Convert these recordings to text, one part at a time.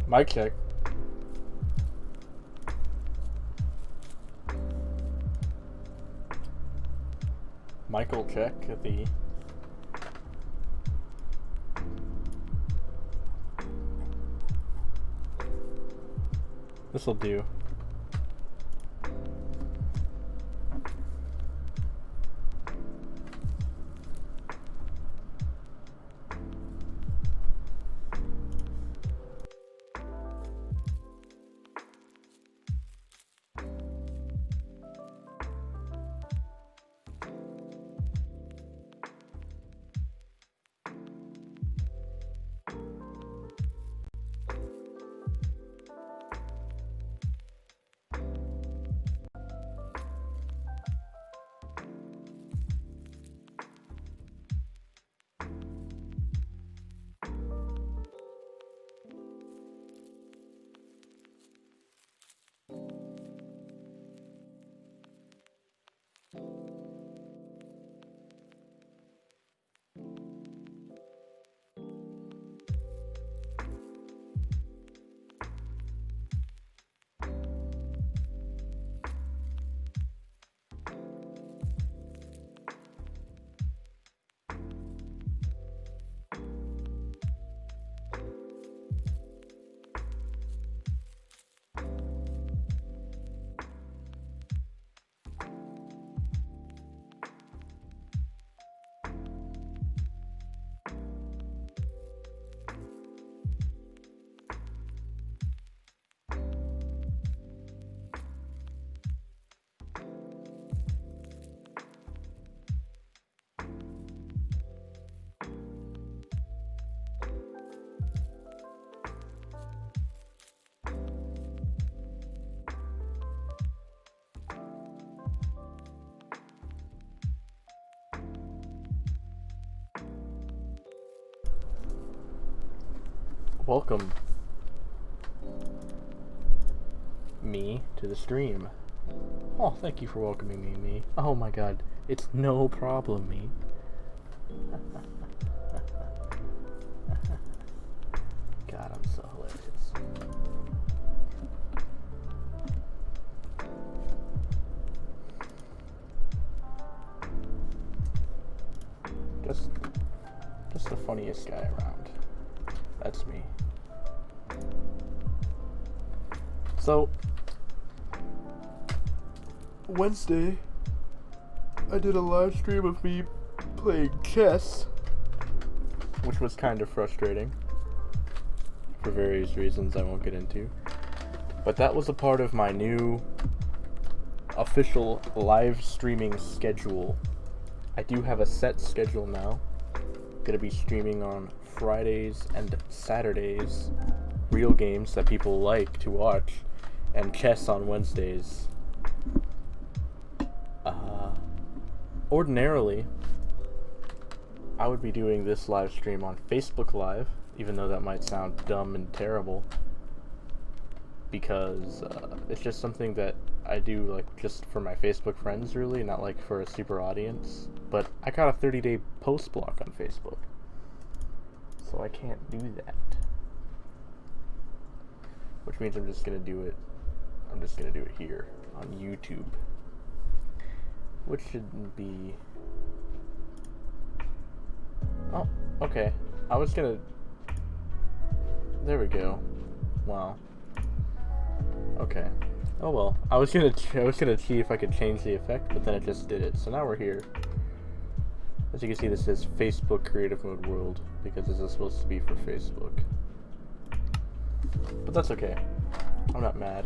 Mic check. Michael check at the. This'll do. Welcome me to the stream. Oh, thank you for welcoming me. Oh my god, it's no problem, me. God, I'm so hilarious. Just the funniest guy around. That's me. So, Wednesday, I did a live stream of me playing chess, which was kind of frustrating for various reasons I won't get into. But that was a part of my new official live streaming schedule. I do have a set schedule now. Gonna be streaming on Fridays and Saturdays, real games that people like to watch, and chess on Wednesdays. Ordinarily, I would be doing this live stream on Facebook Live, even though that might sound dumb and terrible, because it's just something that I do like just for my Facebook friends, really, not like for a super audience. But I got a 30-day post block on Facebook, so I can't do that. Which means I'm just gonna do it here on YouTube, which shouldn't be. Oh, okay. There we go. Wow. Okay. Oh well. I was gonna see if I could change the effect, but then it just did it. So now we're here. As you can see, this is Facebook Creative Mode World, because this is supposed to be for Facebook. But that's okay. I'm not mad.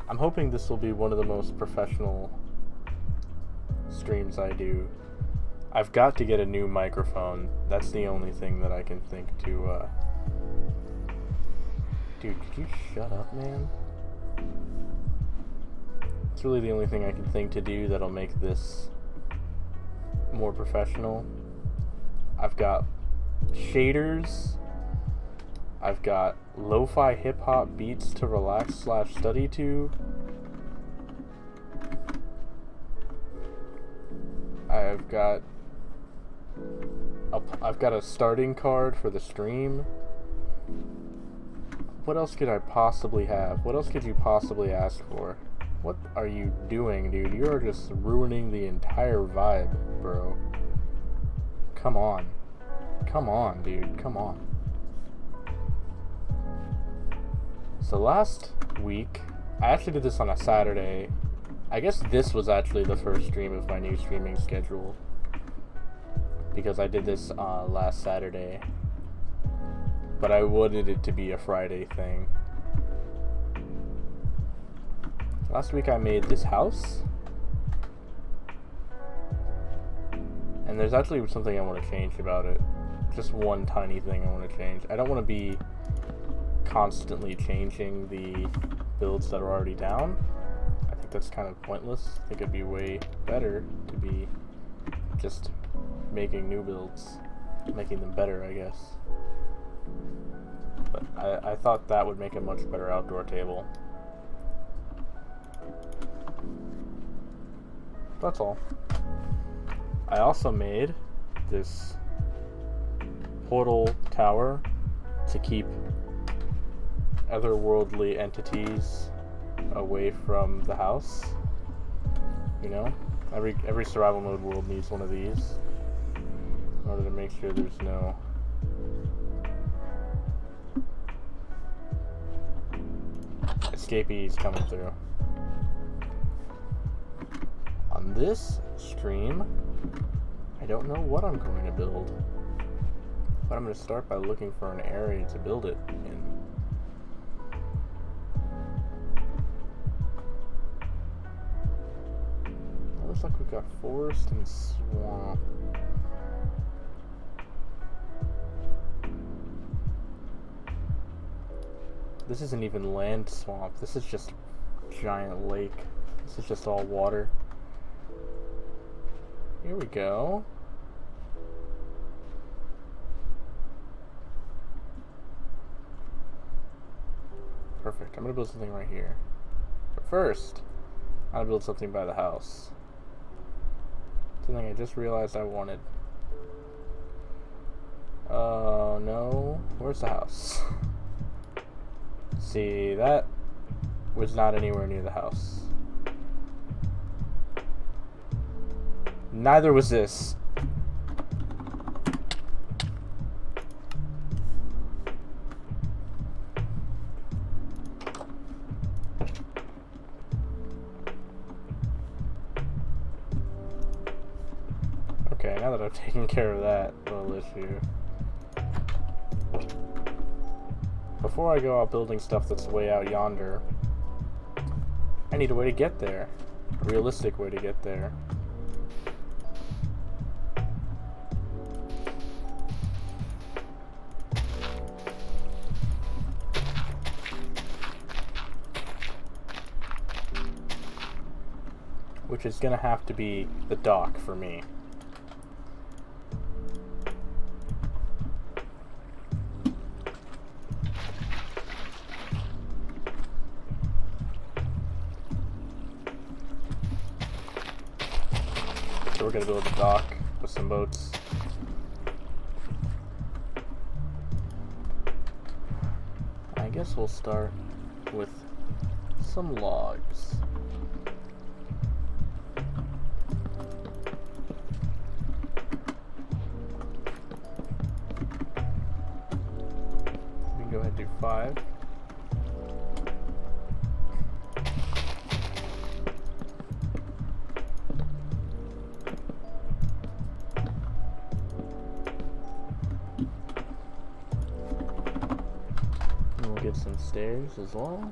I'm hoping this will be one of the most professional streams I do. I've got to get a new microphone. That's the only thing that I can think to, Dude, could you shut up, man? It's really the only thing I can think to do that'll make this more professional. I've got shaders. I've got lo-fi hip-hop beats to relax / study to. I've got a starting card for the stream. What else could I possibly have? What else could you possibly ask for? What are you doing, dude? You are just ruining the entire vibe, bro. Come on. Come on, dude. Come on. So last week, I actually did this on a Saturday. I guess this was actually the first stream of my new streaming schedule, because I did this last Saturday, but I wanted it to be a Friday thing. Last week I made this house, and there's actually something I want to change about it. Just one tiny thing I want to change. I don't want to be constantly changing the builds that are already down. I think that's kind of pointless. I think it'd be way better to be just making new builds, making them better, I guess. But I thought that would make a much better outdoor table. That's all. I also made this portal tower to keep otherworldly entities away from the house. You know, every survival mode world needs one of these in order to make sure there's no escapees coming through. On this stream, I don't know what I'm going to build, but I'm going to start by looking for an area to build it in. Looks like we've got forest and swamp. This isn't even land swamp. This is just a giant lake. This is just all water. Here we go. Perfect. I'm gonna build something right here. But first, I'll build something by the house. Something I just realized I wanted. Oh no. Where's the house? See, that was not anywhere near the house. Neither was this. Okay, now that I've taken care of that little issue. Before I go out building stuff that's way out yonder, I need a way to get there. A realistic way to get there. Which is gonna have to be the dock for me. So we're gonna build a dock with some boats. I guess we'll start with some logs. We can go ahead and do 5. Get some stairs as well.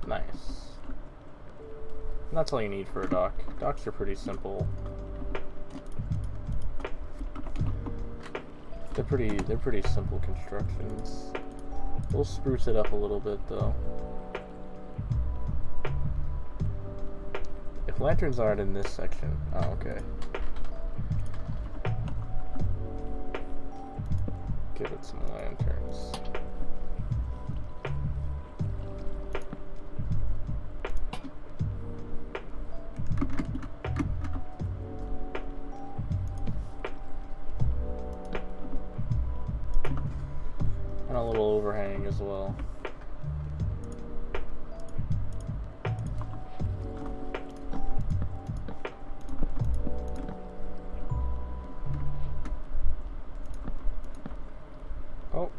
Nice. And that's all you need for a dock. Docks are pretty simple. They're pretty simple constructions. We'll spruce it up a little bit though. If lanterns aren't in this section, oh okay. Give it some lanterns. And a little overhang as well. Oh.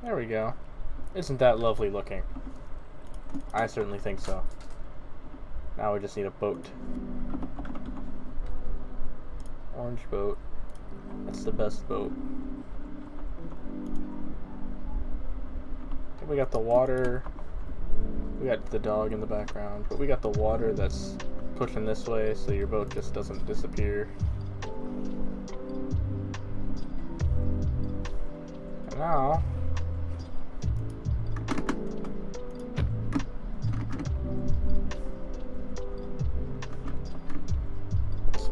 There we go. Isn't that lovely looking? I certainly think so. Now we just need a boat. Orange boat. That's the best boat. We got the water. We got the dog in the background. But we got the water that's pushing this way so your boat just doesn't disappear. And now...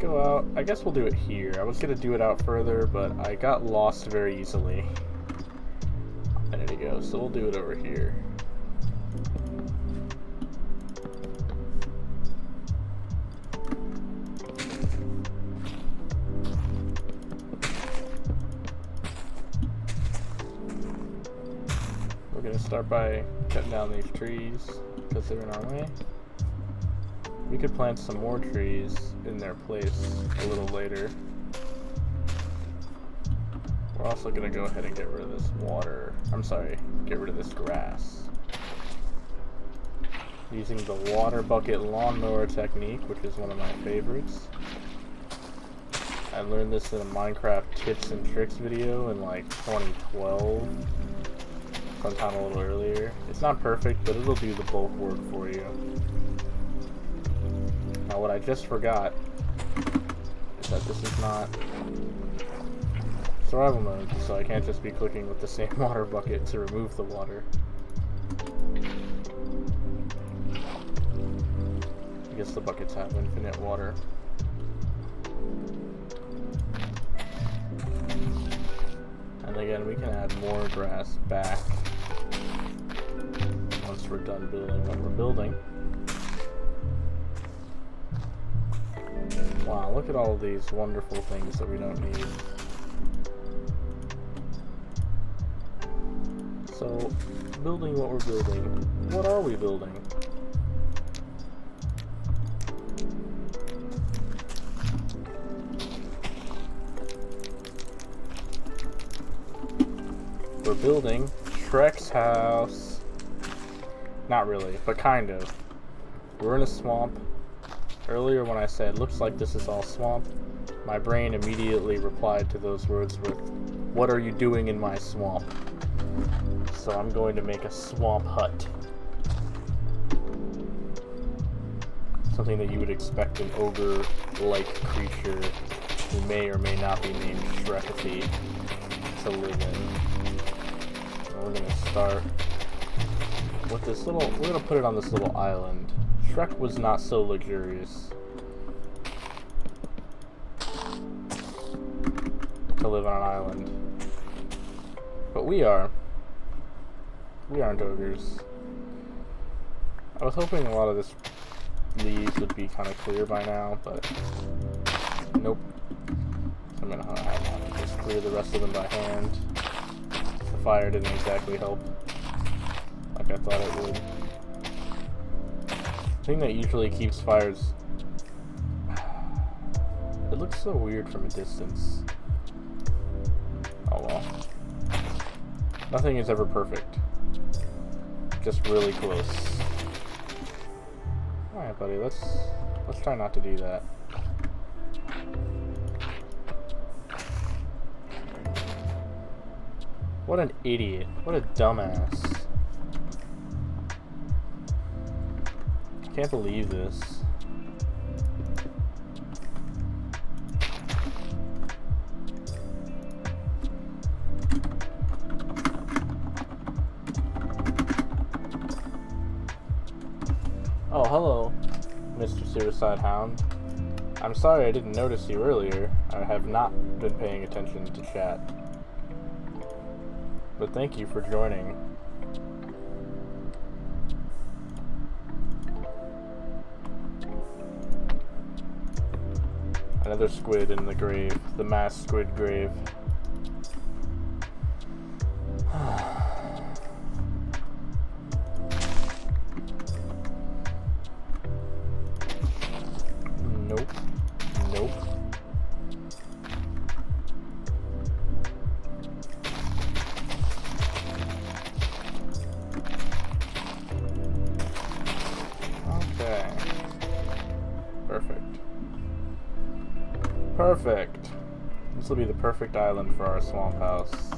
go out. I guess we'll do it here. I was gonna do it out further, but I got lost very easily a minute ago, so we'll do it over here. We're gonna start by cutting down these trees because they're in our way. We could plant some more trees in their place a little later. We're also gonna go ahead and get rid of this water. I'm sorry, get rid of this grass. Using the water bucket lawnmower technique, which is one of my favorites. I learned this in a Minecraft tips and tricks video in like 2012. Sometime a little earlier. It's not perfect, but it'll do the bulk work for you. Now what I just forgot is that this is not survival mode, so I can't just be clicking with the same water bucket to remove the water. I guess the buckets have infinite water. And again, we can add more grass back once we're done building what we're building. Wow, look at all these wonderful things that we don't need. So, building what we're building. What are we building? We're building Shrek's house. Not really, but kind of. We're in a swamp. Earlier when I said, looks like this is all swamp, my brain immediately replied to those words with, what are you doing in my swamp? So I'm going to make a swamp hut. Something that you would expect an ogre-like creature who may or may not be named Shrekathy to live in. And we're going to start with this little, we're going to put it on this little island. Shrek was not so luxurious to live on an island, but we are. We aren't ogres. I was hoping a lot of this leaves would be kind of clear by now, but nope. So I'm gonna have to just clear the rest of them by hand. The fire didn't exactly help like I thought it would. The thing that usually keeps fires... It looks so weird from a distance. Oh well. Nothing is ever perfect. Just really close. Alright buddy, let's try not to do that. What an idiot. What a dumbass. Can't believe this. Oh, hello, Mr. Suicide Hound. I'm sorry I didn't notice you earlier. I have not been paying attention to chat. But thank you for joining. Another squid in the grave. The mass squid grave. Nope. Nope. Okay. Perfect. Perfect. This will be the perfect island for our swamp house.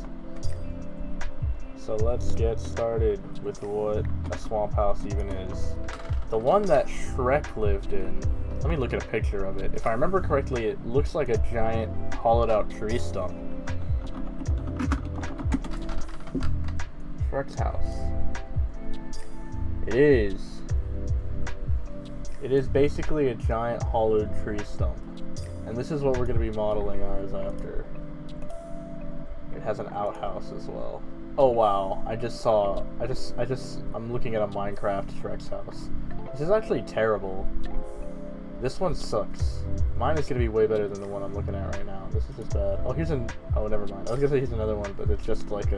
So let's get started with what a swamp house even is. The one that Shrek lived in. Let me look at a picture of it. If I remember correctly, it looks like a giant hollowed out tree stump. Shrek's house. It is. It is basically a giant hollowed tree stump. And this is what we're going to be modeling ours after. It has an outhouse as well. Oh wow, I'm looking at a Minecraft Shrek's house. This is actually terrible. This one sucks. Mine is going to be way better than the one I'm looking at right now. This is just bad. Oh, oh, never mind. I was going to say here's another one, but it's just like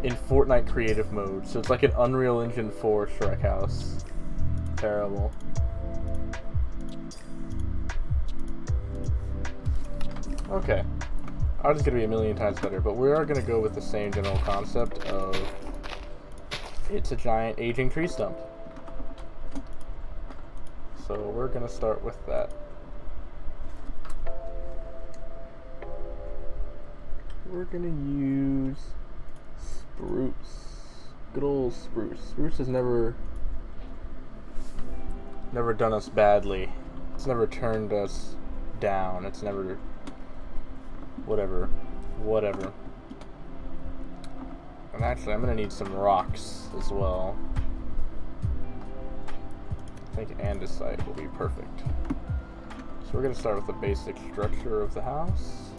in Fortnite creative mode. So it's like an Unreal Engine 4 Shrek house. Terrible. Okay. Ours is going to be a million times better, but we are going to go with the same general concept of it's a giant aging tree stump. So we're going to start with that. We're going to use spruce. Good old spruce. Spruce has never done us badly. It's never turned us down. It's never... Whatever. And actually, I'm going to need some rocks as well. I think andesite will be perfect. So we're going to start with the basic structure of the house.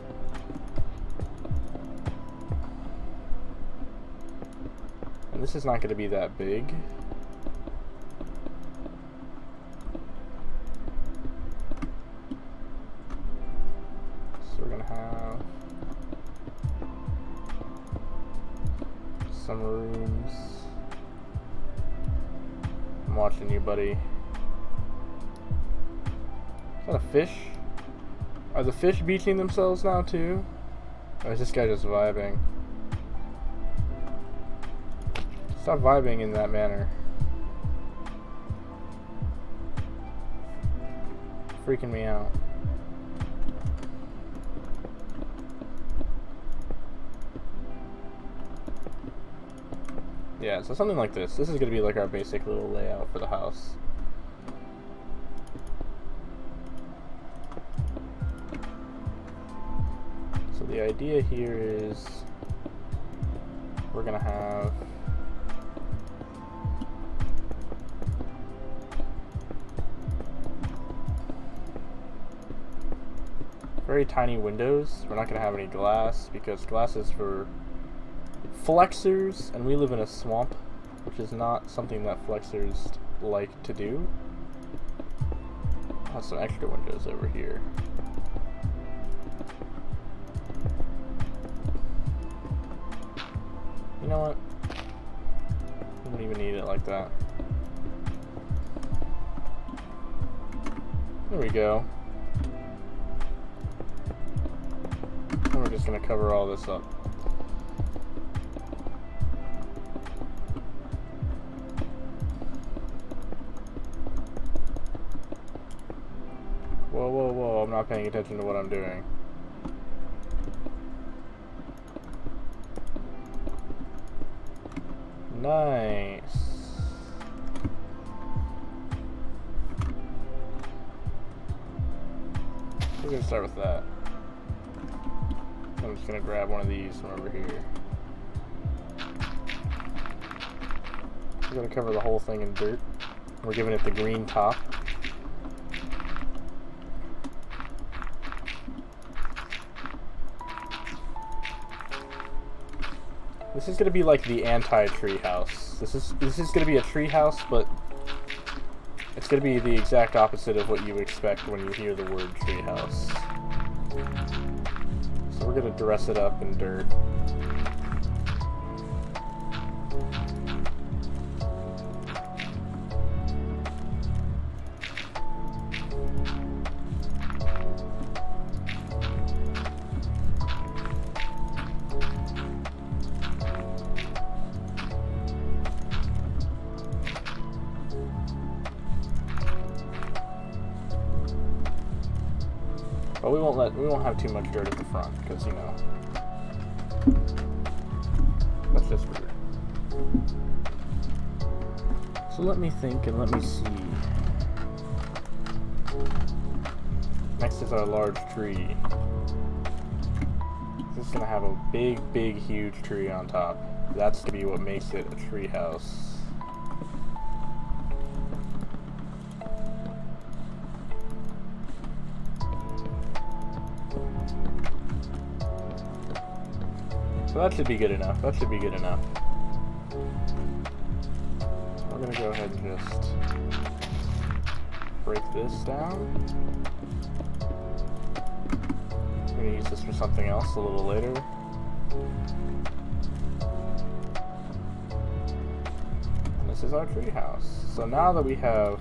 And this is not going to be that big. So we're going to have some rooms. I'm watching you, buddy. Is that a fish? Are the fish beaching themselves now too? Or is this guy just vibing? Stop vibing in that manner. Freaking me out. Yeah, so something like this. This is going to be like our basic little layout for the house. So the idea here is we're going to have very tiny windows. We're not going to have any glass because glass is for flexors, and we live in a swamp, which is not something that flexors like to do. I'll have some extra windows over here. You know what? I don't even need it like that. There we go. And we're just going to cover all this up. Whoa, whoa, whoa, I'm not paying attention to what I'm doing. Nice. We're gonna start with that. I'm just gonna grab one of these from over here. We're gonna cover the whole thing in dirt. We're giving it the green top. This is gonna be like the anti-tree house. This is gonna be a tree house, but It's going to be the exact opposite of what you expect when you hear the word treehouse. So we're going to dress it up in dirt. But we won't have too much dirt at the front, because, you know, that's just weird. So let me think and let me see. Next is our large tree. This is gonna have a big, huge tree on top. That's to be what makes it a tree house. So that should be good enough. That should be good enough. We're gonna go ahead and just break this down. I'm gonna use this for something else a little later. And this is our treehouse. So now that we have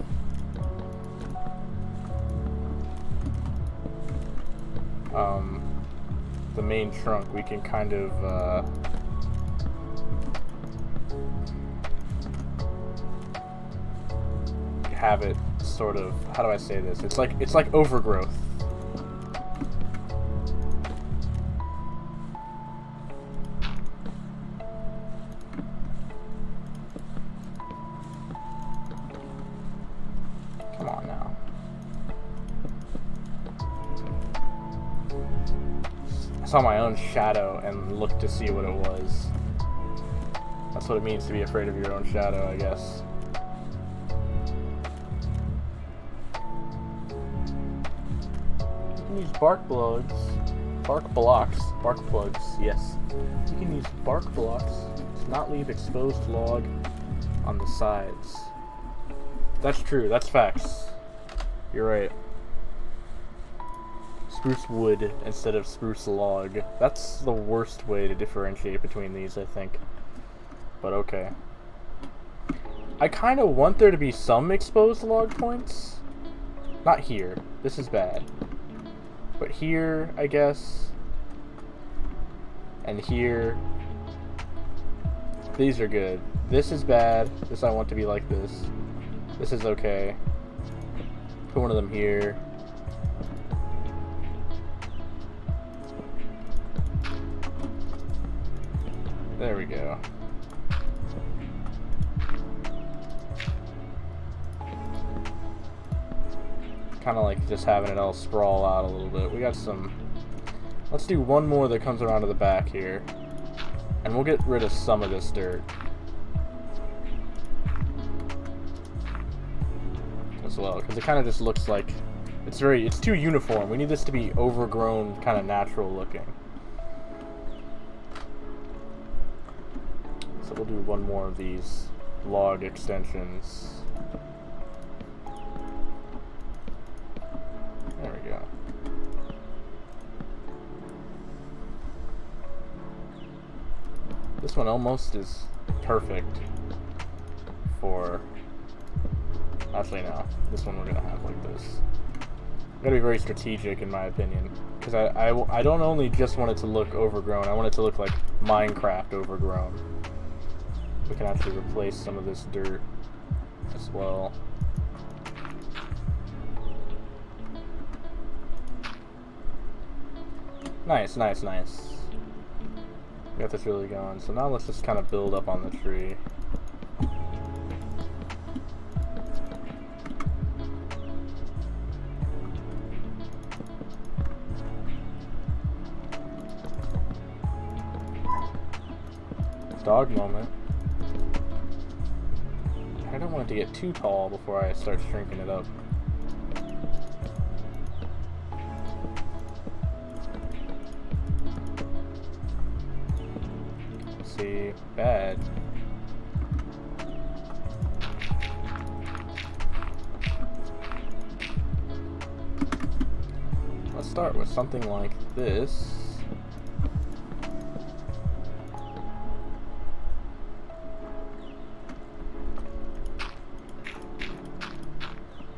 the main trunk, we can kind of have it sort of, how do I say this? It's like overgrowth. Come on now. I saw my own shadow and looked to see what it was. That's what it means to be afraid of your own shadow, I guess. You can use bark blocks, yes. You can use bark blocks to not leave exposed log on the sides. That's true, that's facts. You're right. Spruce wood instead of spruce log. That's the worst way to differentiate between these, I think. But okay. I kind of want there to be some exposed log points. Not here. This is bad. But here, I guess. And here. These are good. This is bad. This I want to be like this. This is okay. Put one of them here. There we go. Kind of like just having it all sprawl out a little bit. We got some... Let's do one more that comes around to the back here. And we'll get rid of some of this dirt as well, because it kind of just looks like it's too uniform. We need this to be overgrown, kind of natural looking. So we'll do one more of these log extensions. There we go. This one almost is perfect for... Actually, no. This one we're gonna have like this. Gotta be very strategic, in my opinion, because I don't only just want it to look overgrown. I want it to look like Minecraft overgrown. We can actually replace some of this dirt as well. Nice, nice, nice. We got this really going. So now let's just kind of build up on the tree. Dog moment. I don't want it to get too tall before I start shrinking it up. Let's see, bad. start with something like this.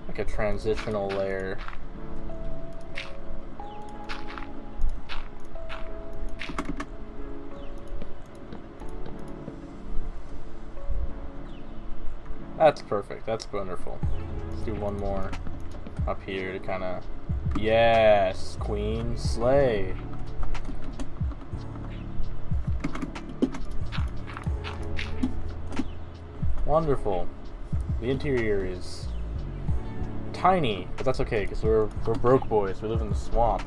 Like a transitional layer. That's perfect. That's wonderful. Let's do one more up here to kind of... Yes! Queen slay! Wonderful. The interior is tiny, but that's okay, because we're broke boys. We live in the swamp.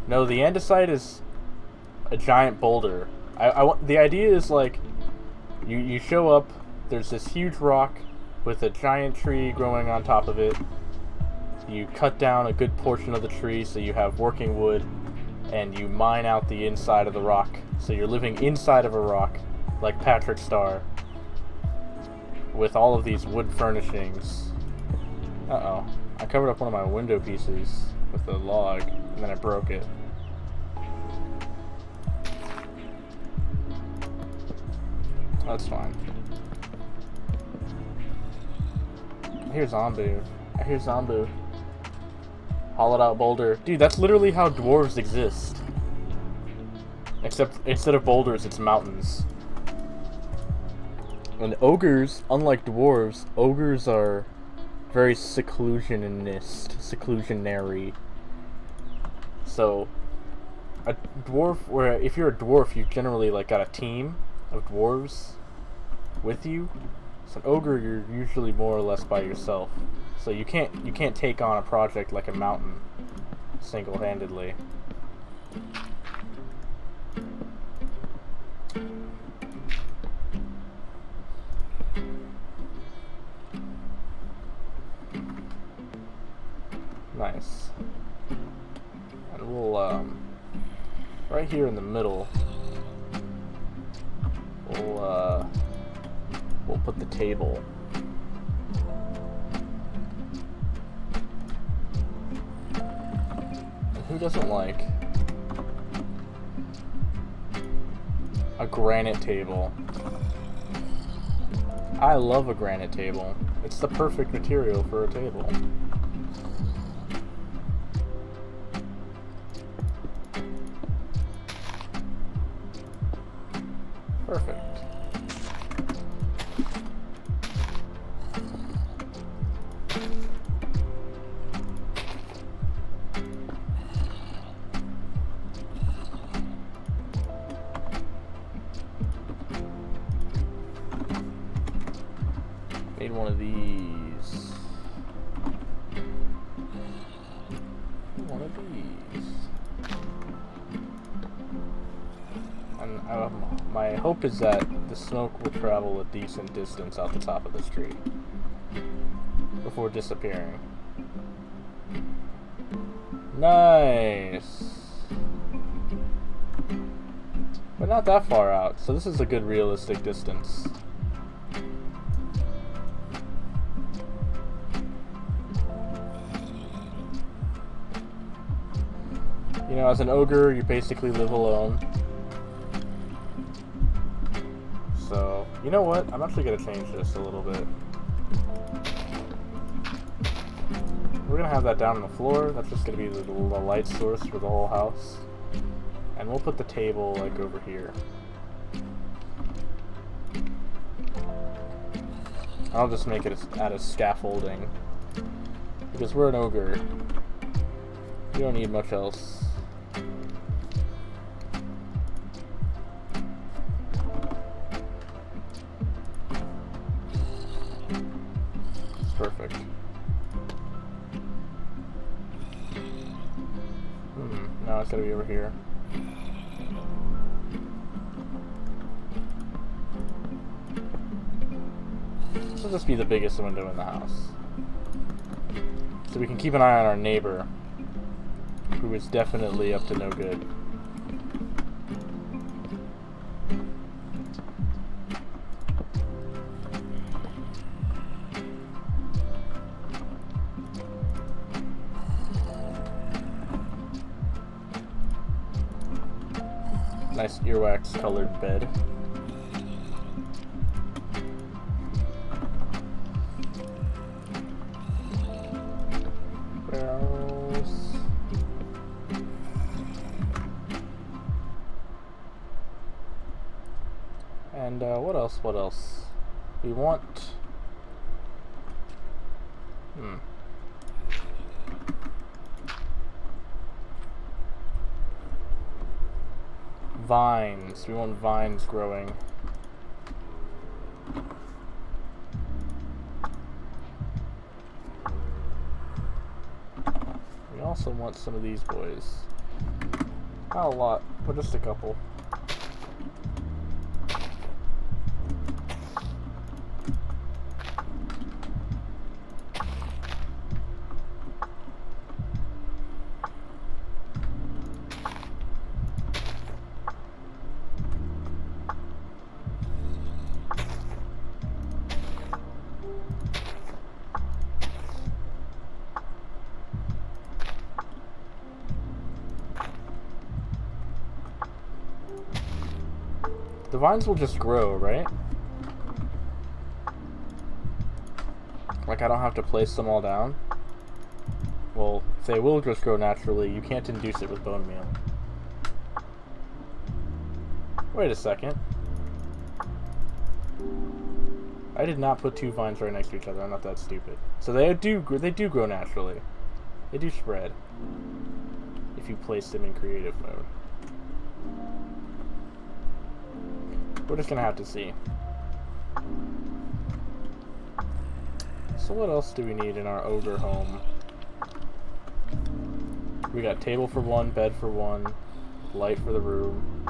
No, the andesite is a giant boulder. The idea is like... You show up, there's this huge rock with a giant tree growing on top of it. You cut down a good portion of the tree so you have working wood, and you mine out the inside of the rock. So you're living inside of a rock, like Patrick Star, with all of these wood furnishings. Uh-oh. I covered up one of my window pieces with a log, and then I broke it. That's fine. I hear Zombu. I hear Zombu. Hollowed out boulder. Dude, that's literally how dwarves exist. Except instead of boulders, it's mountains. And ogres, unlike dwarves, ogres are very seclusionary. So, a dwarf, where if you're a dwarf, you've generally like got a team of dwarves with you. So an ogre, you're usually more or less by yourself. So you can't take on a project like a mountain single-handedly. Nice. And we'll right here in the middle, we'll put the table. And who doesn't like a granite table? I love a granite table. It's the perfect material for a table. Perfect. Need one of these. One of these. And my hope is that the smoke will travel a decent distance out the top of this tree before disappearing. Nice! But not that far out, so this is a good realistic distance. You know, as an ogre, you basically live alone. So, you know what? I'm actually going to change this a little bit. We're going to have that down on the floor. That's just going to be the light source for the whole house. And we'll put the table, like, over here. I'll just make it out of scaffolding. Because we're an ogre. We don't need much else. Perfect. Now it's gotta be over here. This will just be the biggest window in the house. So we can keep an eye on our neighbor, who is definitely up to no good. earwax colored bed. Where else? And what else? What else? We want. Vines. We want vines growing. We also want some of these boys. Not a lot, but just a couple. The vines will just grow, right? Like, I don't have to place them all down? Well, if they will just grow naturally, you can't induce it with bone meal. Wait a second. I did not put two vines right next to each other. I'm not that stupid. So they do grow naturally. They do spread. If you place them in creative mode. We're just gonna have to see. So what else do we need in our ogre home? We got table for one, bed for one, light for the room.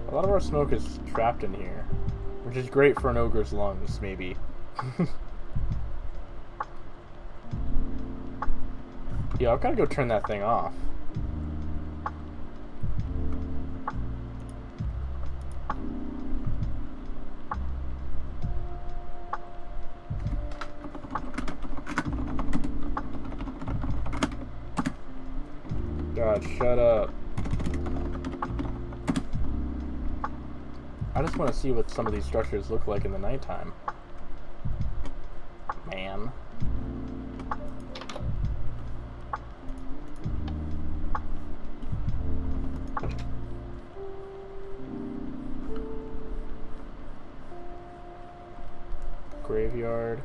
A lot of our smoke is trapped in here, which is great for an ogre's lungs, maybe. Yeah, I've gotta go turn that thing off. God, shut up. I just want to see what some of these structures look like in the nighttime. Man. Graveyard.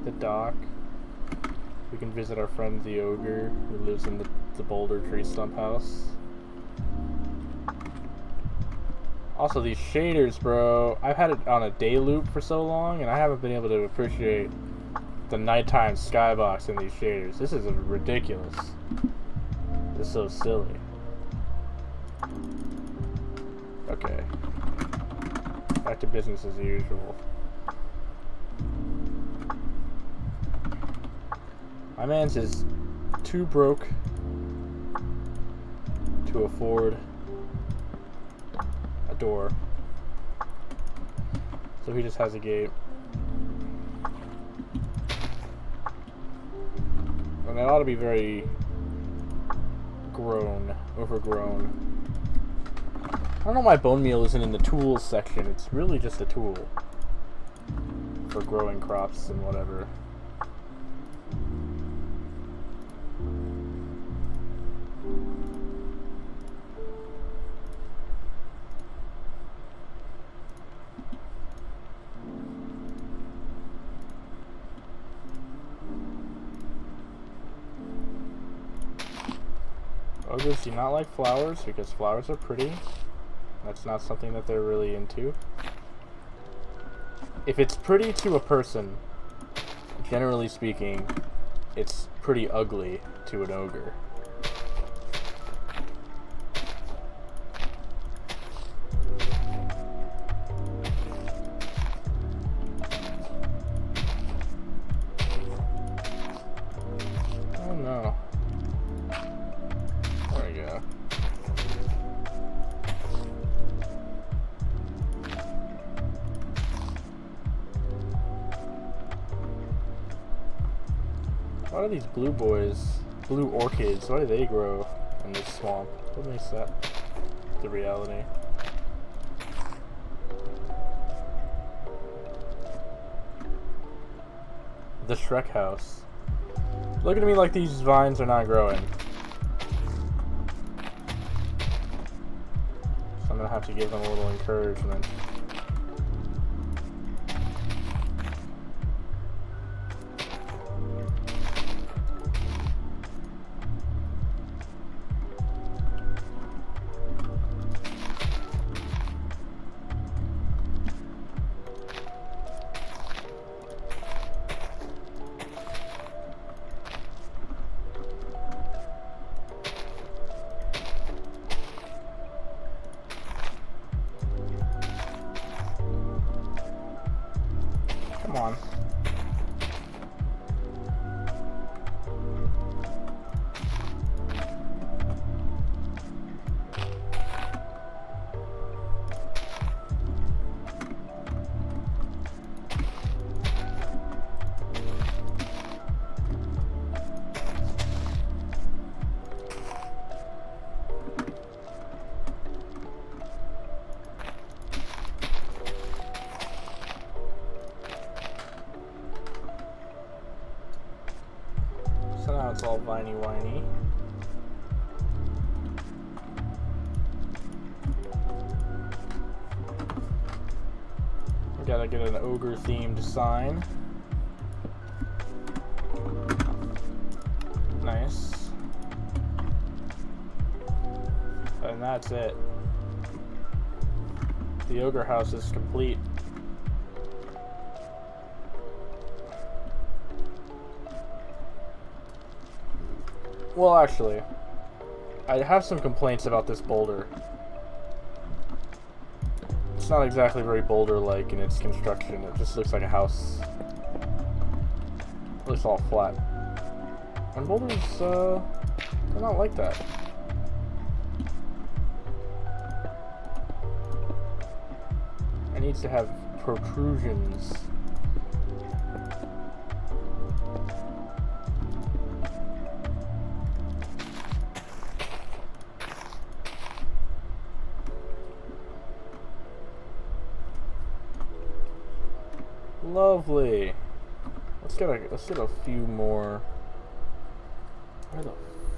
The dock. We can visit our friend the ogre who lives in the boulder tree stump house. Also, these shaders, bro. I've had it on a day loop for so long, and I haven't been able to appreciate the nighttime skybox in these shaders. This is ridiculous. This is so silly. Okay. Back to business as usual. My man's is too broke to afford a door, so he just has a gate. And it ought to be very overgrown. I don't know why bone meal isn't in the tools section. It's really just a tool for growing crops and whatever. Ogres do not like flowers because flowers are pretty. That's not something that they're really into. If it's pretty to a person, generally speaking, it's pretty ugly to an ogre. Oh no. There we go. Why do these blue orchids, why do they grow in this swamp? What makes that the reality? The Shrek house. Look at me like these vines are not growing. So I'm gonna have to give them a little encouragement. Come on. So now it's all viney whiny. We gotta get an ogre themed sign. Nice. And that's it. The ogre house is complete. Well, actually, I have some complaints about this boulder. It's not exactly very boulder-like in its construction. It just looks like a house. It looks all flat. And boulders, they're not like that. It needs to have protrusions. Lovely. Let's get a few more. Where the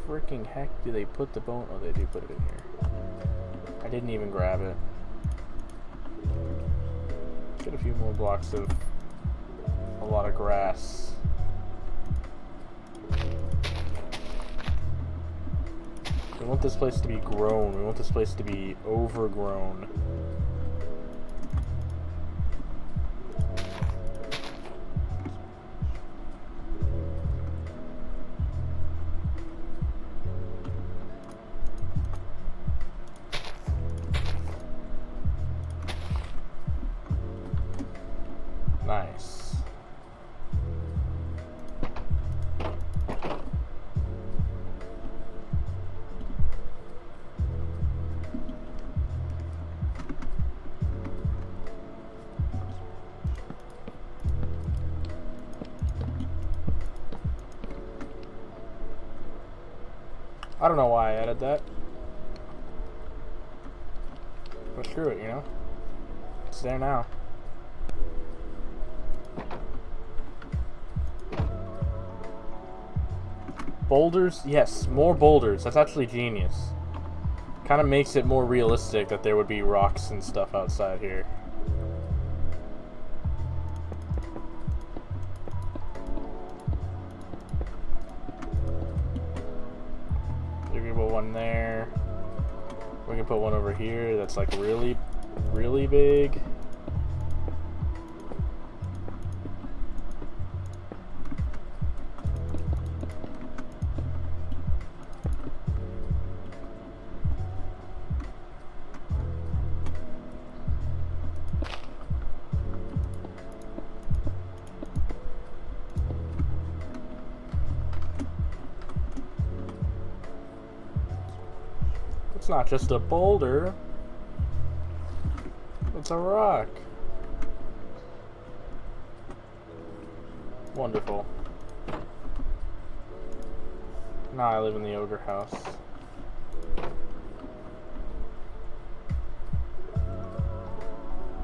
freaking heck do they put the bone? Oh, they do put it in here. I didn't even grab it. Let's get a few more blocks of a lot of grass. We want this place to be grown. We want this place to be overgrown. Nice. I don't know why I added that. But screw it, you know? It's there now. Boulders? Yes, more boulders. That's actually genius. Kind of makes it more realistic that there would be rocks and stuff outside here. You can put one there. We can put one over here that's like really, really big. It's not just a boulder, it's a rock. Wonderful. Now I live in the ogre house.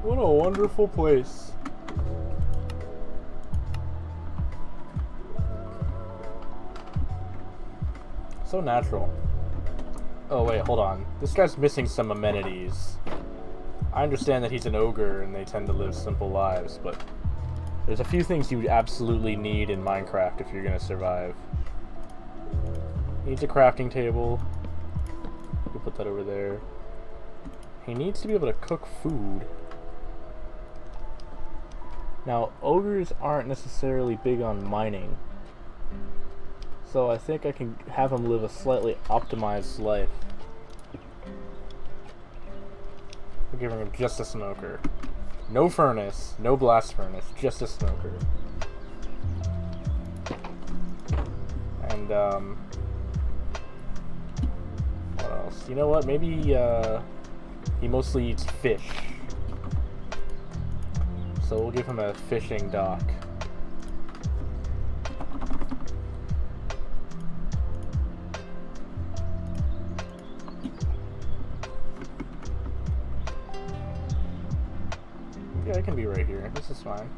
What a wonderful place. So natural. Oh wait, hold on. This guy's missing some amenities. I understand that he's an ogre and they tend to live simple lives, but there's a few things you absolutely need in Minecraft if you're gonna survive. He needs a crafting table. We'll put that over there. He needs to be able to cook food. Now, ogres aren't necessarily big on mining. So I think I can have him live a slightly optimized life. We're giving him just a smoker. No furnace, no blast furnace, just a smoker. And, what else? You know what? Maybe, he mostly eats fish. So we'll give him a fishing dock. Yeah, I can be right here. This is fine.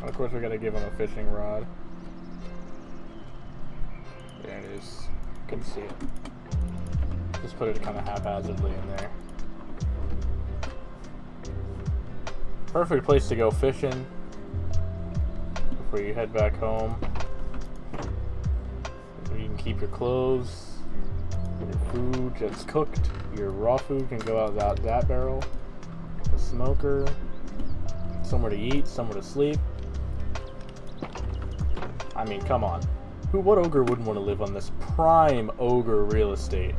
Of course, we gotta give him a fishing rod. There it is. You can see it. Just put it kind of haphazardly in there. Perfect place to go fishing before you head back home. You can keep your clothes, your food that's cooked. Your raw food can go out that barrel. The smoker, somewhere to eat, somewhere to sleep. I mean, come on. What ogre wouldn't want to live on this prime ogre real estate?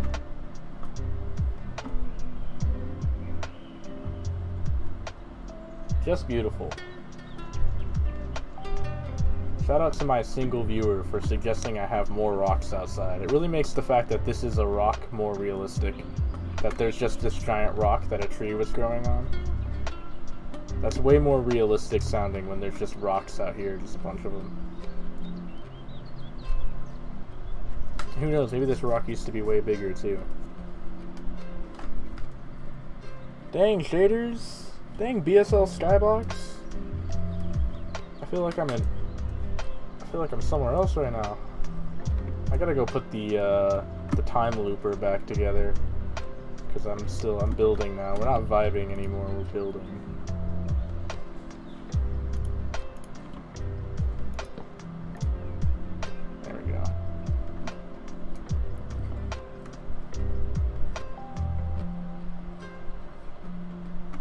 Just beautiful. Shout out to my single viewer for suggesting I have more rocks outside. It really makes the fact that this is a rock more realistic. That there's just this giant rock that a tree was growing on. That's way more realistic sounding when there's just rocks out here, just a bunch of them. Who knows, maybe this rock used to be way bigger too. Dang shaders! Dang BSL Skybox! I feel like I'm somewhere else right now. I gotta go put the time looper back together. Cause I'm building now. We're not vibing anymore, we're building.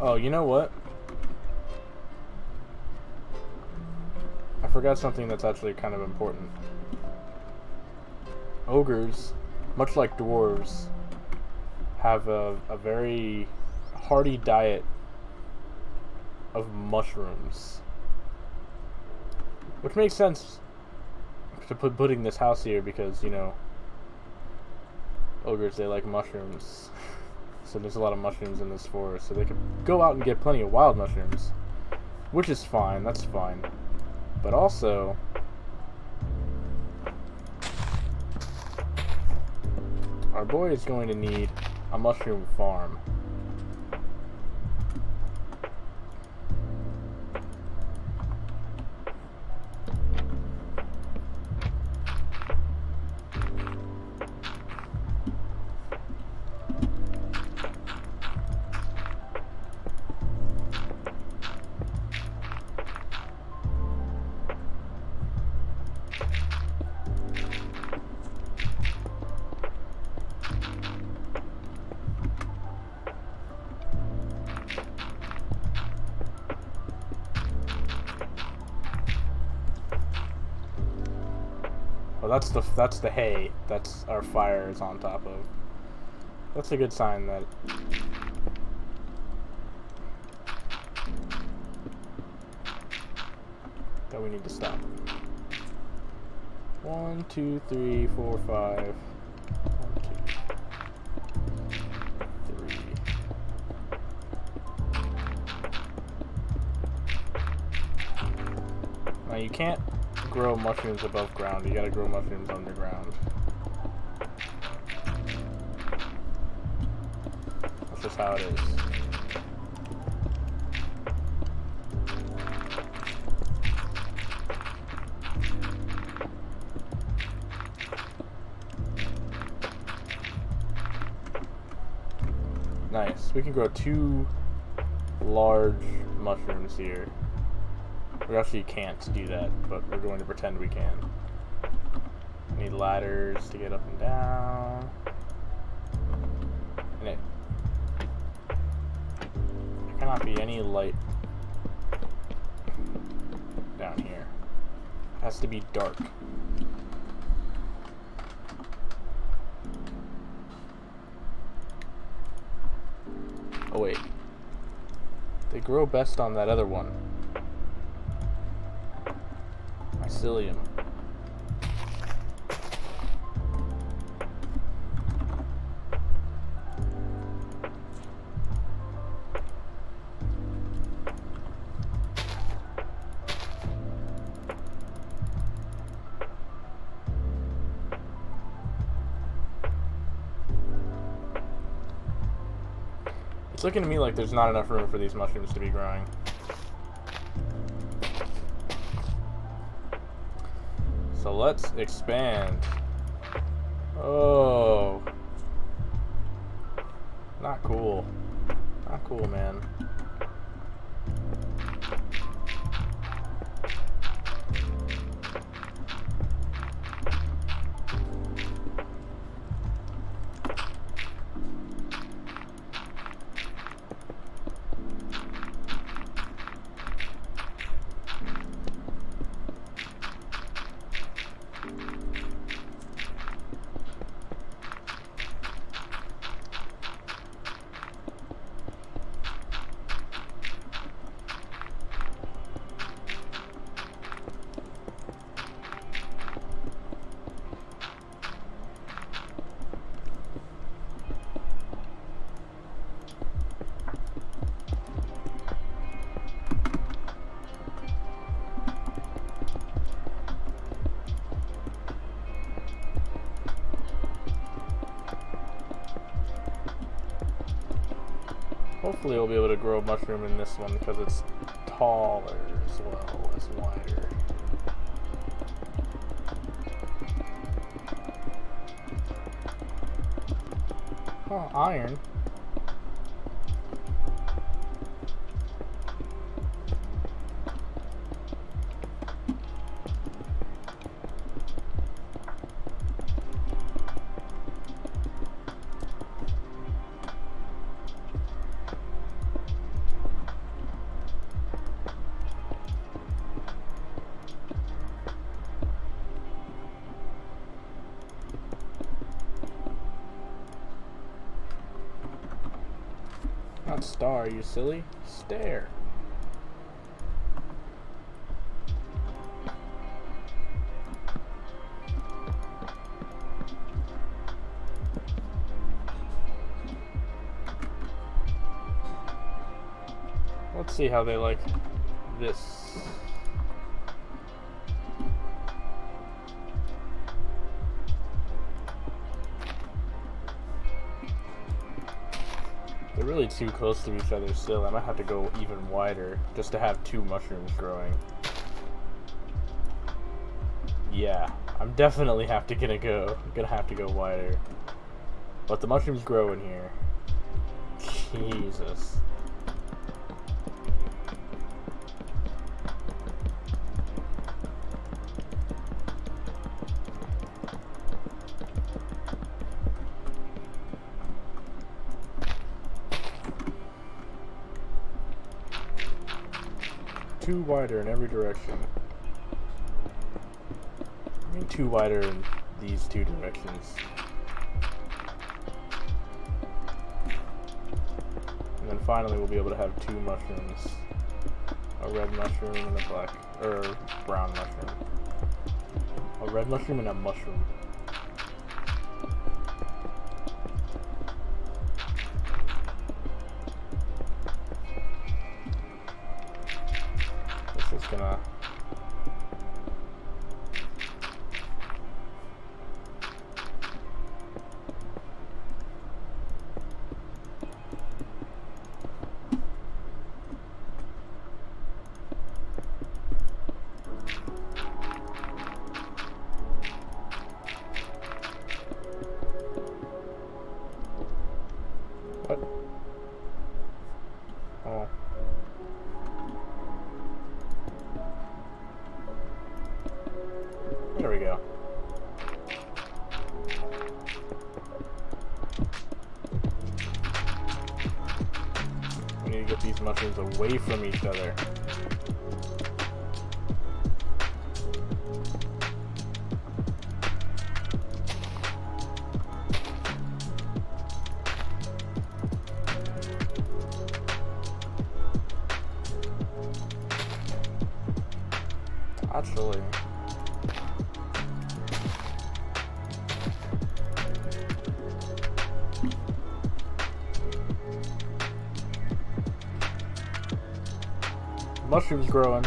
Oh, you know what? I forgot something that's actually kind of important. Ogres, much like dwarves, have a very hearty diet of mushrooms. Which makes sense to putting this house here because, you know, ogres, they like mushrooms. So there's a lot of mushrooms in this forest, so they could go out and get plenty of wild mushrooms, which is fine, that's fine. But also, our boy is going to need a mushroom farm. Well, that's the hay. That's our fire is on top of. That's a good sign that that we need to stop. 1, 2, 3, 4, 5. 1, 2, 3. Now you can't grow mushrooms above ground. You gotta grow mushrooms underground. That's just how it is. Nice. We can grow 2 large mushrooms here. We actually can't do that, but we're going to pretend we can. We need ladders to get up and down. And there cannot be any light down here. It has to be dark. Oh wait. They grow best on that other one. Mycelium. It's looking to me like there's not enough room for these mushrooms to be growing. So let's expand. Oh. Not cool. Not cool, man. Hopefully we'll be able to grow a mushroom in this one because it's taller as well as wider. Oh, iron. Not star, you silly. Stare. Let's see how they like this. They're really too close to each other still. I might have to go even wider just to have 2 mushrooms growing. Yeah, I'm definitely gonna have to go wider. But the mushrooms grow in here. Jesus. Two wider in every direction. I mean, 2 wider in these 2 directions. And then finally we'll be able to have 2 mushrooms A red mushroom and a black, or brown mushroom. A red mushroom and a mushroom. This is gonna... What? Oh. There we go. We need to get these mushrooms away from each other. Actually, mushrooms growing.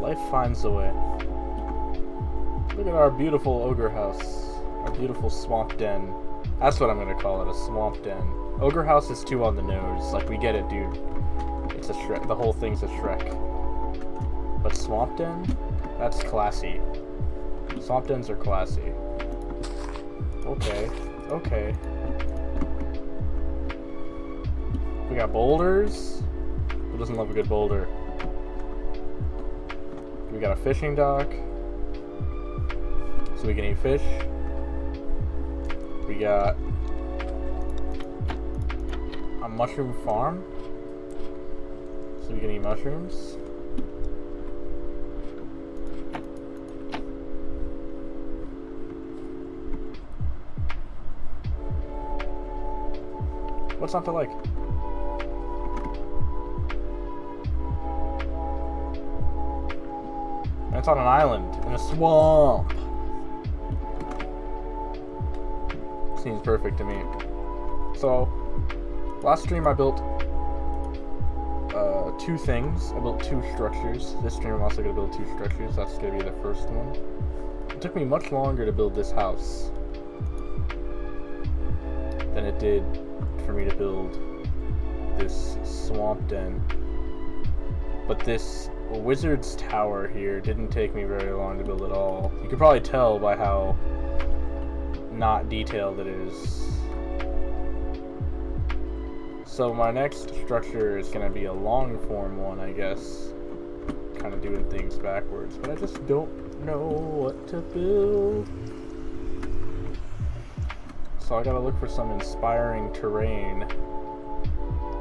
Life finds a way. Look at our beautiful ogre house. Our beautiful swamp den. That's what I'm gonna call it, a swamp den. Ogre house is too on the nose. Like, we get it, dude. It's a Shrek. The whole thing's a Shrek. But swamp den? That's classy. Swamp dens are classy. Okay. Okay. We got boulders. Who doesn't love a good boulder? We got a fishing dock, so we can eat fish. We got a mushroom farm, so we can eat mushrooms. What's not to like? And it's on an island, in a swamp. Seems perfect to me. So, last stream I built two things. I built two structures. This stream I'm also going to build two structures. That's going to be the first one. It took me much longer to build this house than it did for me to build this swamp den. But this wizard's tower here didn't take me very long to build at all. You can probably tell by how not detailed it is. So my next structure is going to be a long form one, I guess. Kind of doing things backwards, but I just don't know what to build. So I gotta look for some inspiring terrain.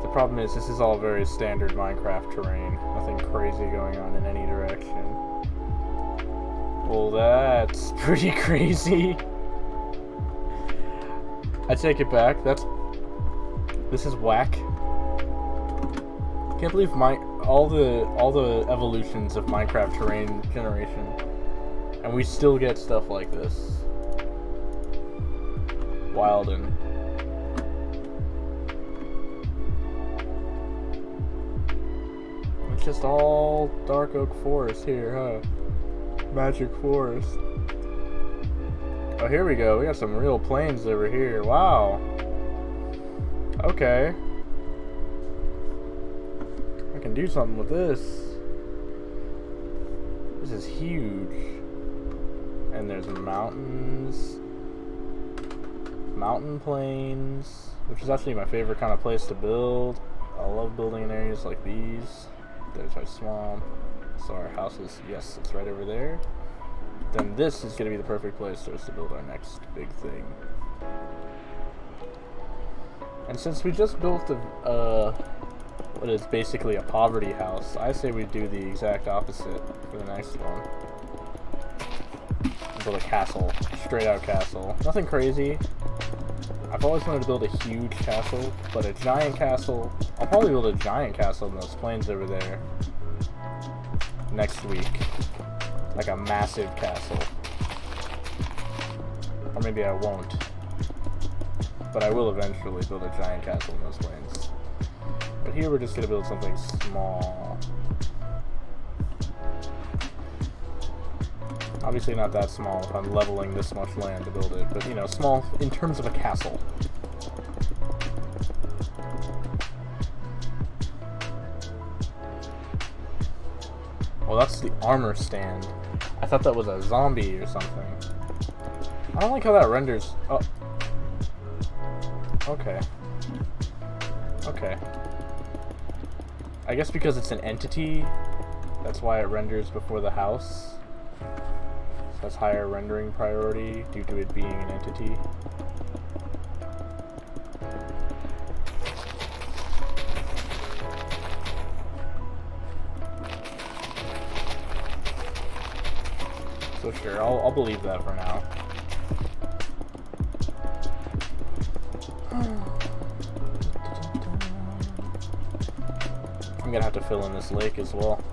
The problem is this is all very standard Minecraft terrain. Nothing crazy going on in any direction. Well, that's pretty crazy. I take it back. This is whack. Can't believe all the evolutions of Minecraft terrain generation, and we still get stuff like this. Wilden. It's just all dark oak forest here, huh? Magic forest. Oh, here we go. We got some real plains over here. Wow. Okay. I can do something with this. This is huge. And there's mountains. Mountain plains, which is actually my favorite kind of place to build. I love building in areas like these. There's our swamp. So our house is, yes, it's right over there. Then this is going to be the perfect place for us to build our next big thing. And since we just built what is basically a poverty house, I say we do the exact opposite for the next one. Build a castle, straight out castle. Nothing crazy. I've always wanted to build a huge castle, but a giant castle, I'll probably build a giant castle in those plains over there next week. Like a massive castle. Or maybe I won't. But I will eventually build a giant castle in those plains. But here we're just going to build something small. Obviously not that small if I'm leveling this much land to build it, but you know, small in terms of a castle. Well, that's the armor stand. I thought that was a zombie or something. I don't like how that renders. Oh. Okay. Okay. I guess because it's an entity, that's why it renders before the house. So that's higher rendering priority due to it being an entity. So sure, I'll believe that for now. I'm gonna have to fill in this lake as well.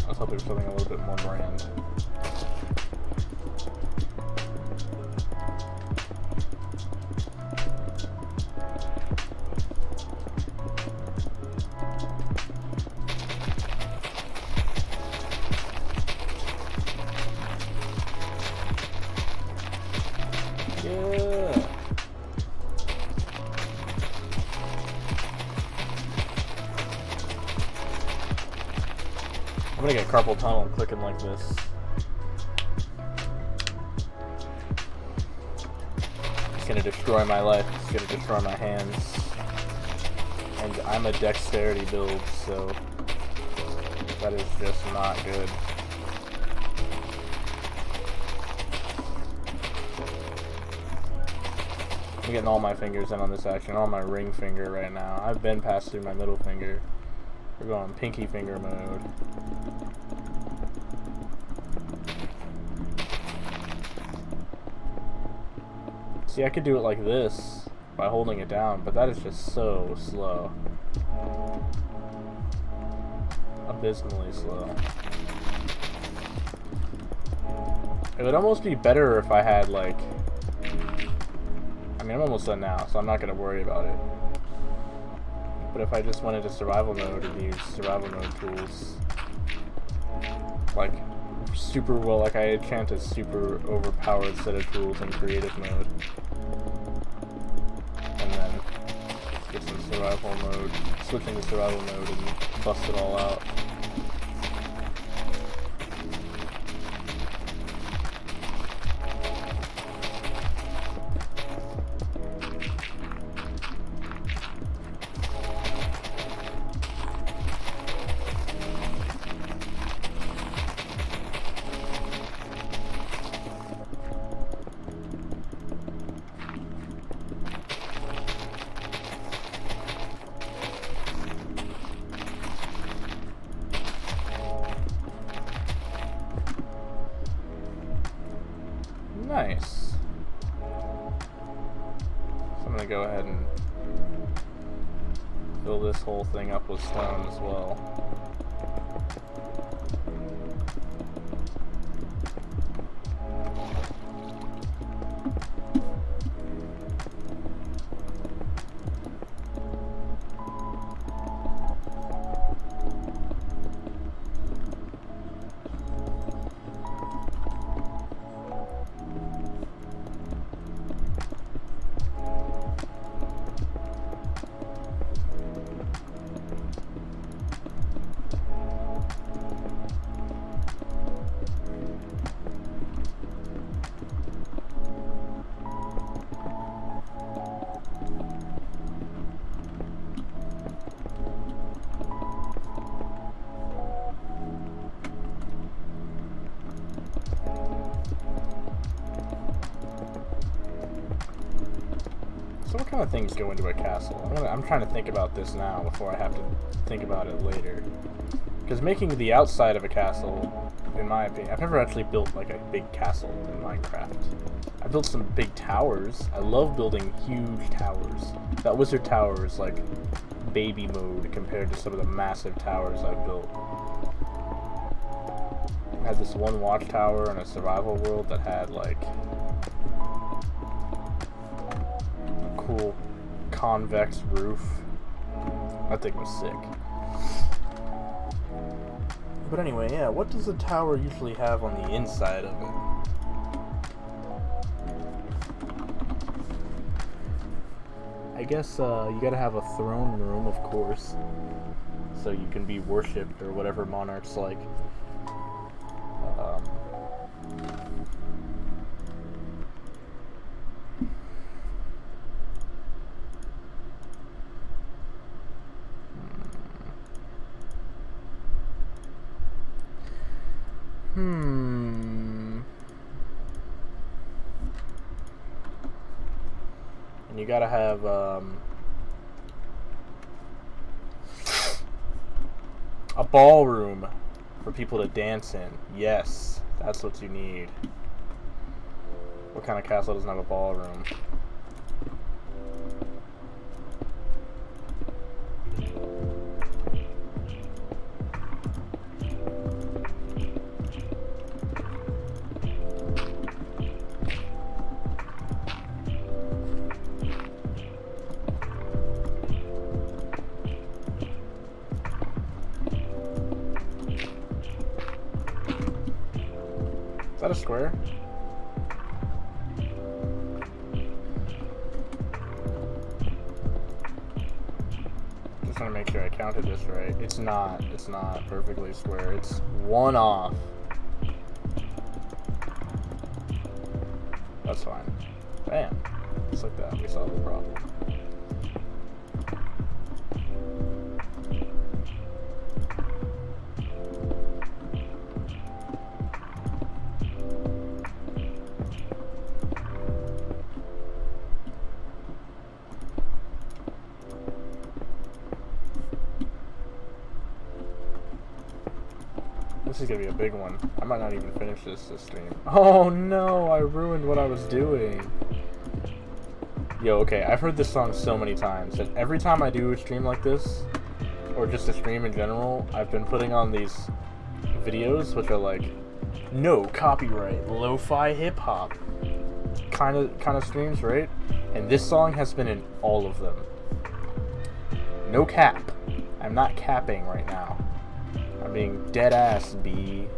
Let's hope there's something a little bit more grand. I'm gonna get carpal tunnel clicking like this. It's gonna destroy my life. It's gonna destroy my hands. And I'm a dexterity build, so that is just not good. I'm getting all my fingers in on this action, all my ring finger right now. I've been passed through my middle finger. We're going pinky finger mode. See, I could do it like this by holding it down, but that is just so slow. Abysmally slow. It would almost be better if I had, like... I mean, I'm almost done now, so I'm not going to worry about it. But if I just went into survival mode and used survival mode tools, like super well, like I enchant a super overpowered set of tools in creative mode, and and then get some survival mode, switching to survival mode and bust it all out. Nice. So I'm gonna go ahead and fill this whole thing up with stone as well. So what kind of things go into a castle? I'm trying to think about this now before I have to think about it later. Because making the outside of a castle, in my opinion, I've never actually built like a big castle in Minecraft. I built some big towers. I love building huge towers. That wizard tower is like baby mode compared to some of the massive towers I've built. I had this one watchtower in a survival world that had like cool convex roof. That thing was sick. But anyway, yeah, what does a tower usually have on the inside of it? I guess you gotta have a throne room, of course, so you can be worshipped or whatever monarchs like. And you gotta have, a ballroom for people to dance in. Yes, that's what you need. What kind of castle doesn't have a ballroom? Is that a square? Just want to make sure I counted this right. It's not perfectly square. It's one off. That's fine. Bam. Just like that, we solved the problem. This is gonna be a big one. I might not even finish this stream. Oh no, I ruined what I was doing. Yo, okay, I've heard this song so many times, and every time I do a stream like this, or just a stream in general, I've been putting on these videos, which are like, no copyright, lo-fi hip-hop kind of streams, right? And this song has been in all of them. No cap. I'm not capping right now. I'm being dead ass, B.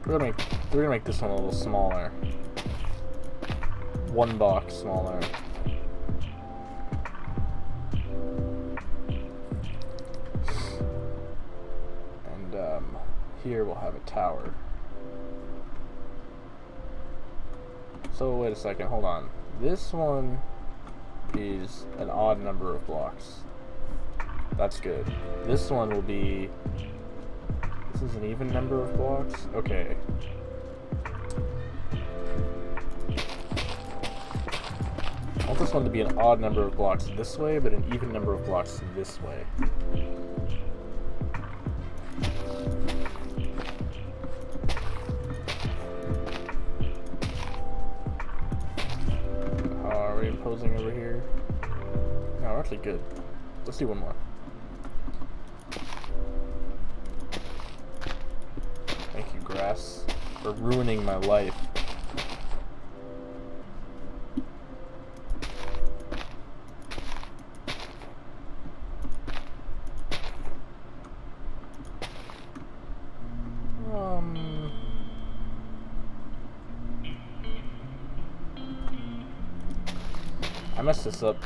We're gonna make this one a little smaller. One block smaller. And here we'll have a tower. So wait a second, hold on. This one is an odd number of blocks. That's good. This one will be... This is an even number of blocks? Okay. I want this one to be an odd number of blocks this way, but an even number of blocks this way. Are we imposing over here? No, we're actually good. Let's do one more. Thank you, grass, for ruining my life. I messed this up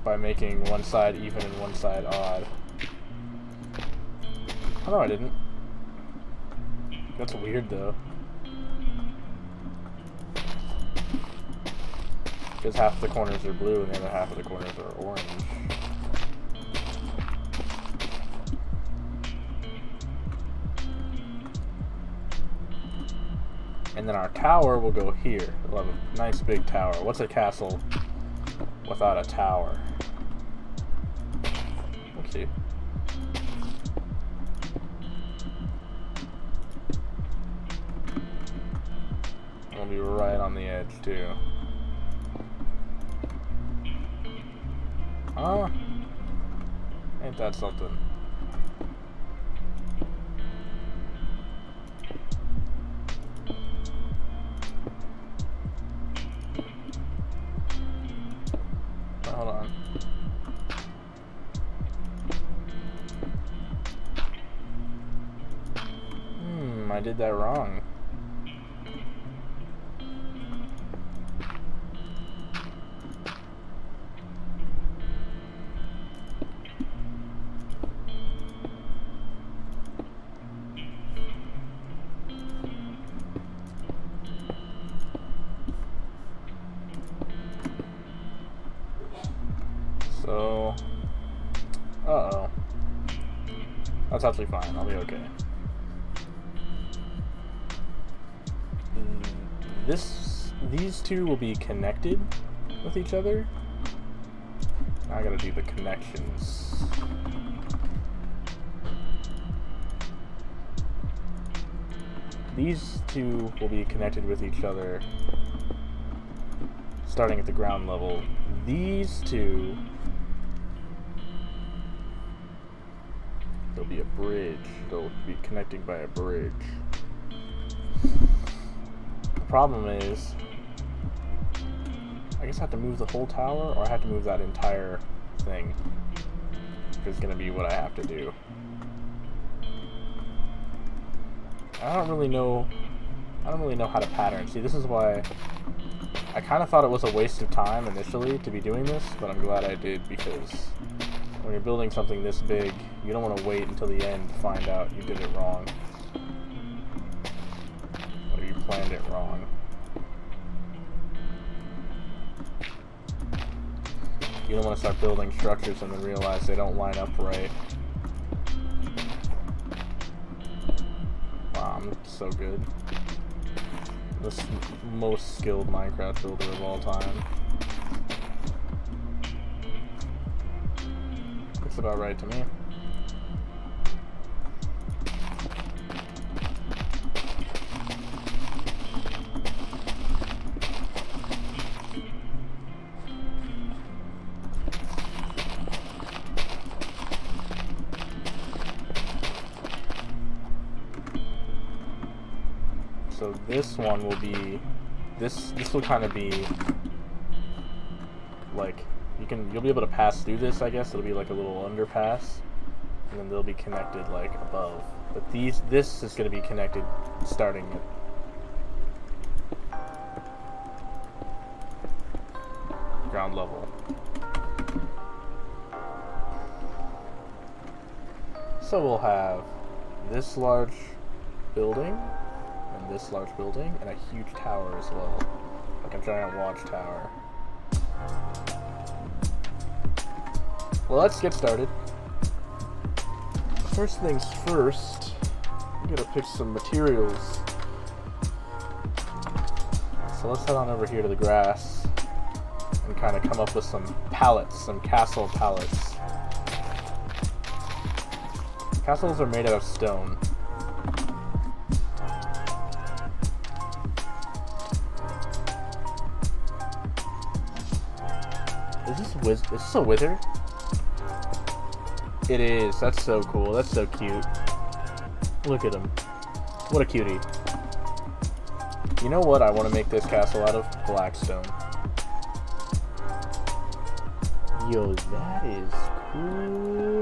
by making one side even and one side odd. Oh no, I didn't. That's weird though. Because half the corners are blue and the other half of the corners are orange. And then our tower will go here. We'll have a nice big tower. What's a castle without a tower? Let's see. I'll be right on the edge too. Huh? Ain't that something? Hold on. I did that wrong. So, uh-oh. That's actually fine. I'll be okay. These two will be connected with each other. Now I gotta do the connections. These two will be connected with each other starting at the ground level. These two, there'll be a bridge. They'll be connecting by a bridge. The problem is, I guess I have to move the whole tower, or I have to move that entire thing. Is gonna be what I have to do. I don't really know how to pattern. See, this is why I kind of thought it was a waste of time initially to be doing this, but I'm glad I did, because when you're building something this big, you don't want to wait until the end to find out you did it wrong. Or you planned it wrong. You don't want to start building structures and then realize they don't line up right. Wow, I'm so good. The most skilled Minecraft builder of all time. Looks about right to me. So this one will be, this will kind of be like, you'll be able to pass through this, I guess. It'll be like a little underpass, and then they'll be connected like above. But this is going to be connected starting at ground level. So we'll have this large building, and this large building, and a huge tower as well. Like a giant watchtower. Well, let's get started. First things first, I'm gonna pick some materials. So let's head on over here to the grass and kind of come up with some pallets, some castle pallets. Castles are made out of stone. Is this a wither? It is. That's so cool. That's so cute. Look at him. What a cutie. You know what I want to make this castle out of? Blackstone. Yo, that is cool.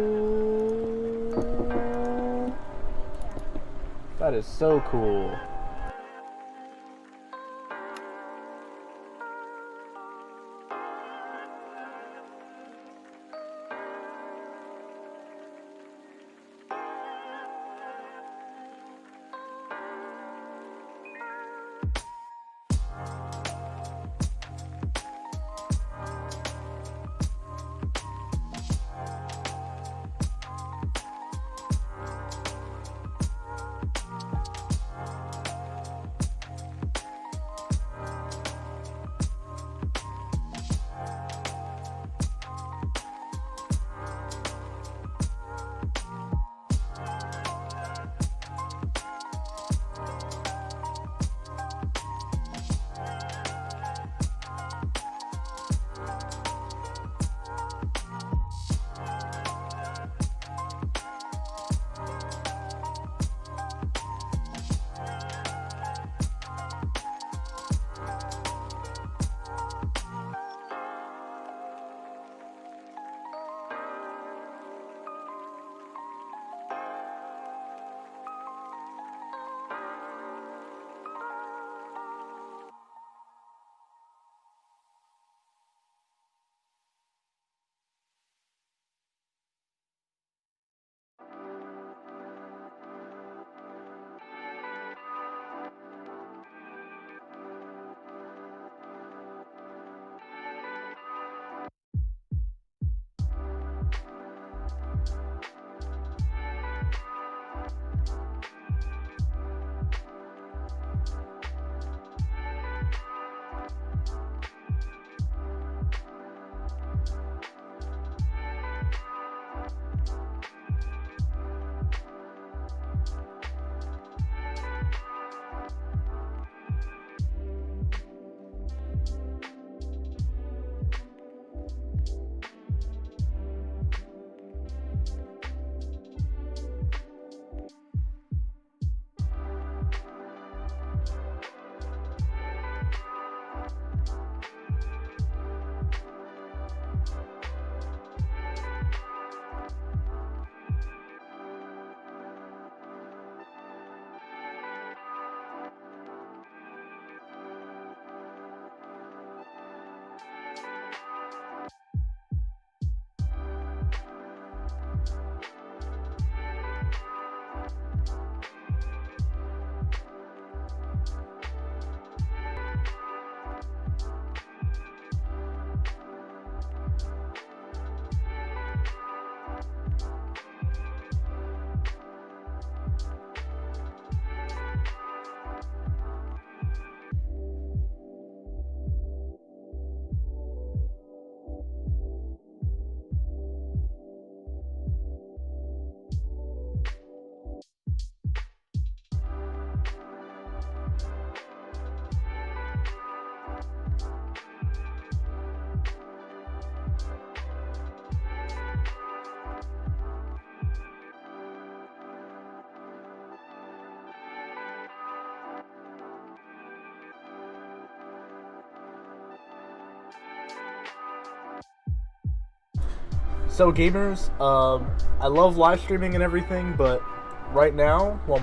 That is so cool. So gamers, I love live streaming and everything, but right now, while my